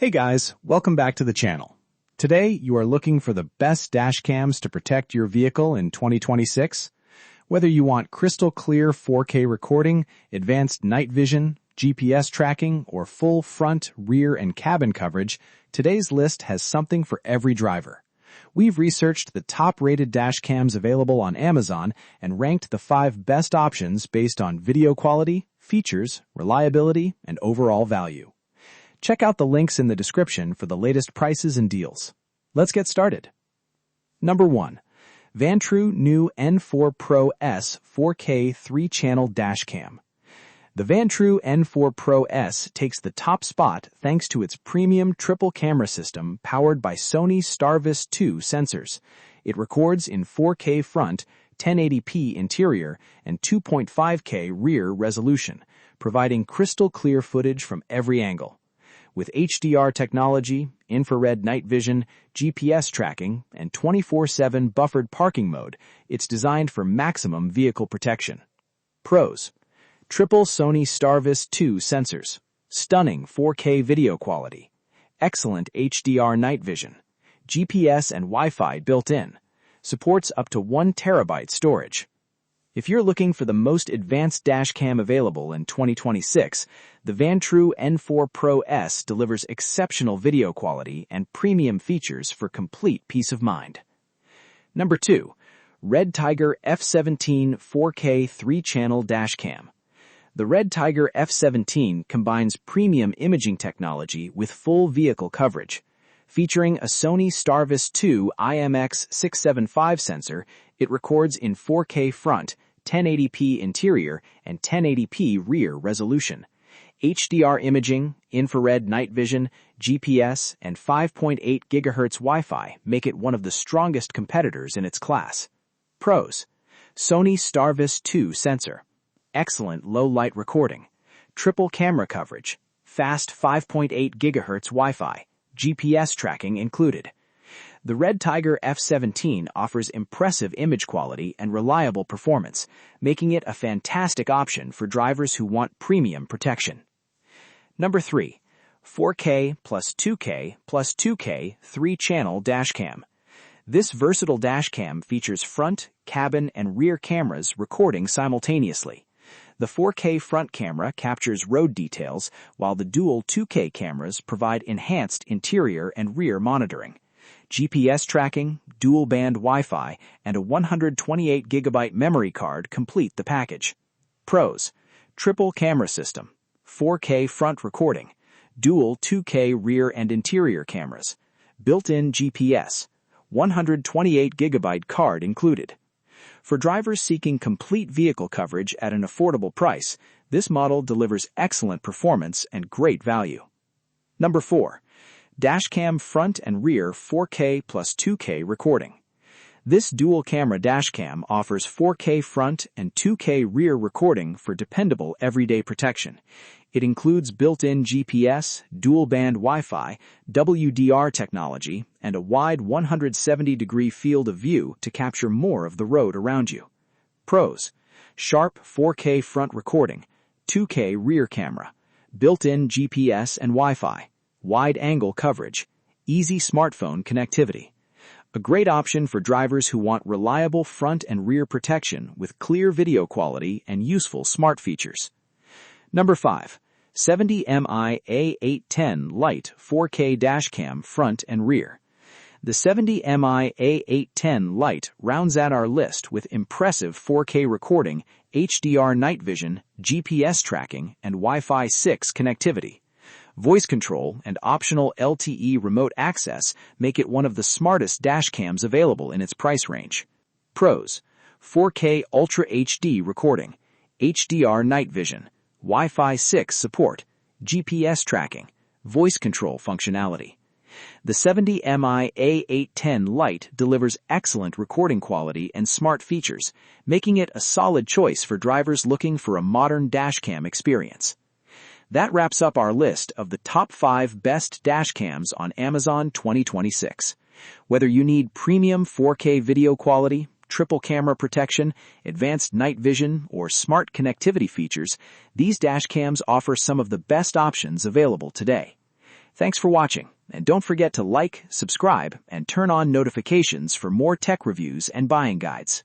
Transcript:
Hey guys, welcome back to the channel. Today, you are looking for the best dash cams to protect your vehicle in 2026. Whether you want crystal clear 4K recording, advanced night vision, GPS tracking, or full front, rear, and cabin coverage, today's list has something for every driver. We've researched the top-rated dash cams available on Amazon and ranked the 5 best options based on video quality, features, reliability, and overall value. Check out the links in the description for the latest prices and deals. Let's get started. Number 1. Vantrue new N4 Pro S 4K 3-channel dash cam. The Vantrue N4 Pro S takes the top spot thanks to its premium triple camera system powered by Sony STARVIS 2 sensors. It records in 4K front, 1080p interior, and 2.5K rear resolution, providing crystal clear footage from every angle. With HDR technology, infrared night vision, GPS tracking, and 24/7 buffered parking mode, it's designed for maximum vehicle protection. Pros: triple Sony STARVIS 2 sensors, stunning 4K video quality, excellent HDR night vision, GPS and Wi-Fi built in, supports up to 1 terabyte storage. If you're looking for the most advanced dash cam available in 2026, the Vantrue N4 Pro S delivers exceptional video quality and premium features for complete peace of mind. Number 2. REDTIGER F17 4K 3-channel dash cam. The REDTIGER F17 combines premium imaging technology with full vehicle coverage. Featuring a Sony STARVIS 2 IMX675 sensor, it records in 4K front, 1080p interior, and 1080p rear resolution. HDR imaging, infrared night vision, GPS, and 5.8 GHz Wi-Fi make it one of the strongest competitors in its class. Pros: Sony STARVIS 2 sensor, excellent low-light recording, triple camera coverage, fast 5.8 GHz Wi-Fi, GPS tracking included. The REDTIGER F17 offers impressive image quality and reliable performance, making it a fantastic option for drivers who want premium protection. Number 3. 4K plus 2K plus 2K 3-channel dash cam. This versatile dash cam features front, cabin, and rear cameras recording simultaneously. The 4K front camera captures road details, while the dual 2K cameras provide enhanced interior and rear monitoring. GPS tracking, dual-band Wi-Fi, and a 128GB memory card complete the package. Pros: triple camera system, 4K front recording, dual 2K rear and interior cameras, built-in GPS, 128GB card included. For drivers seeking complete vehicle coverage at an affordable price, this model delivers excellent performance and great value. Number 4. Dashcam front and rear 4K plus 2K recording. This dual-camera dashcam offers 4K front and 2K rear recording for dependable everyday protection. It includes built-in GPS, dual-band Wi-Fi, WDR technology, and a wide 170-degree field of view to capture more of the road around you. Pros: sharp 4K front recording, 2K rear camera, built-in GPS and Wi-Fi, wide-angle coverage, easy smartphone connectivity. A great option for drivers who want reliable front and rear protection with clear video quality and useful smart features. Number 5. 70mm A810 Lite 4K dashcam front and rear. The 70mm A810 Lite rounds out our list with impressive 4K recording, HDR night vision, GPS tracking, and Wi-Fi 6 connectivity. Voice control and optional LTE remote access make it one of the smartest dash cams available in its price range. Pros: 4K Ultra HD recording, HDR night vision, Wi-Fi 6 support, GPS tracking, voice control functionality. The 70mm A810 Lite delivers excellent recording quality and smart features, making it a solid choice for drivers looking for a modern dashcam experience. That wraps up our list of the top 5 best dash cams on Amazon 2026. Whether you need premium 4K video quality, triple camera protection, advanced night vision, or smart connectivity features, these dash cams offer some of the best options available today. Thanks for watching, and don't forget to like, subscribe, and turn on notifications for more tech reviews and buying guides.